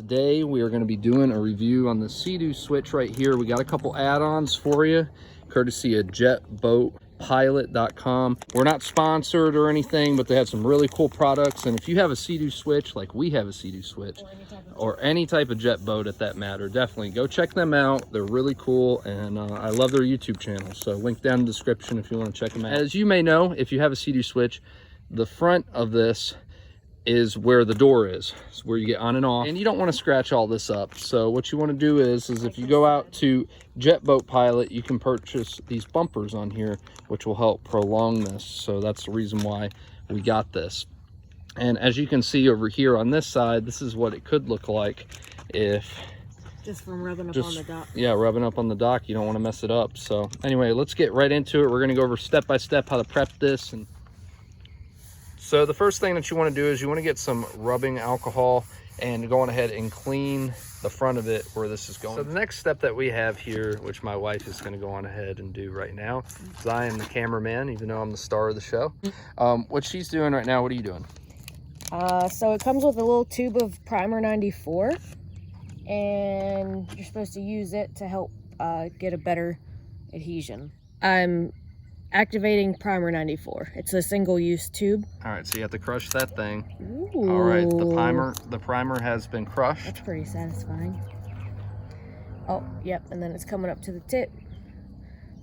Today we are going to be doing a review on the SeaDoo Switch right here. We got a couple add-ons for you, courtesy of JetBoatPilot.com. We're not sponsored or anything, but they have some really cool products. And if you have a SeaDoo Switch, like we have a SeaDoo Switch, or any type of jet boat at that matter, definitely go check them out. They're really cool, and I love their YouTube channel. So link down in the description if you want to check them out. As you may know, if you have a SeaDoo Switch, the front of this is where the door is. It's where you get on and off, and you don't want to scratch all this up. So what you want to do is if you go out to JetBoatPilot, you can purchase these bumpers on here, which will help prolong this. So that's the reason why we got this. And as you can see over here on this side, this is what it could look like if just from rubbing up on the dock. Yeah, rubbing up on the dock. You don't want to mess it up. So anyway, let's get right into it. We're going to go over step by step how to prep this. And so the first thing that you want to do is you want to get some rubbing alcohol and go on ahead and clean the front of it where this is going. So the next step that we have here, which my wife is going to go on ahead and do right now, because I am the cameraman, even though I'm the star of the show. What she's doing right now, what are you doing? So it comes with a little tube of Primer 94, and you're supposed to use it to help get a better adhesion. I'm activating Primer 94. It's a single-use tube. All right, so you have to crush that thing. Ooh. All right, the primer has been crushed. That's pretty satisfying. Oh, yep, and then it's coming up to the tip.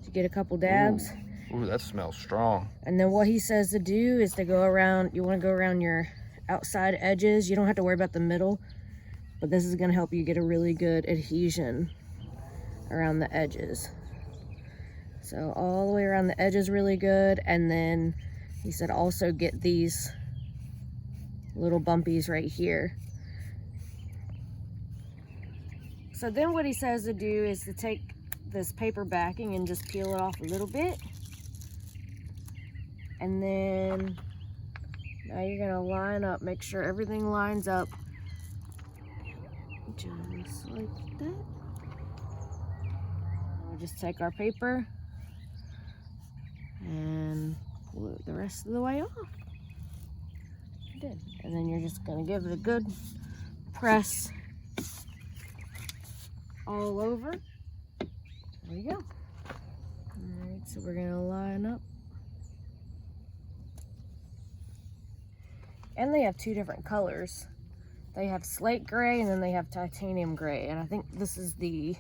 You get a couple dabs. Ooh, that smells strong. And then what he says to do is to go around, you want to go around your outside edges. You don't have to worry about the middle, but this is going to help you get a really good adhesion around the edges. So all the way around the edges really good. And then he said also get these little bumpies right here. So then what he says to do is to take this paper backing and just peel it off a little bit. And then now you're gonna line up, make sure everything lines up just like that. We'll just take our paper and glue it the rest of the way off. Good. And then you're just gonna give it a good press all over. There you go. Alright, so we're gonna line up. And they have two different colors. They have slate gray and then they have titanium gray. And I think this is the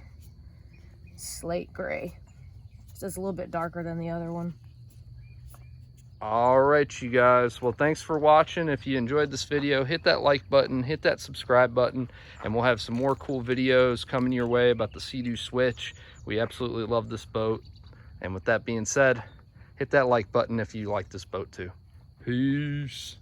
slate gray. So it's a little bit darker than the other one. All right, you guys. Well, thanks for watching. If you enjoyed this video, hit that like button, hit that subscribe button, and we'll have some more cool videos coming your way about the SeaDoo Switch. We absolutely love this boat. And with that being said, hit that like button if you like this boat too. Peace.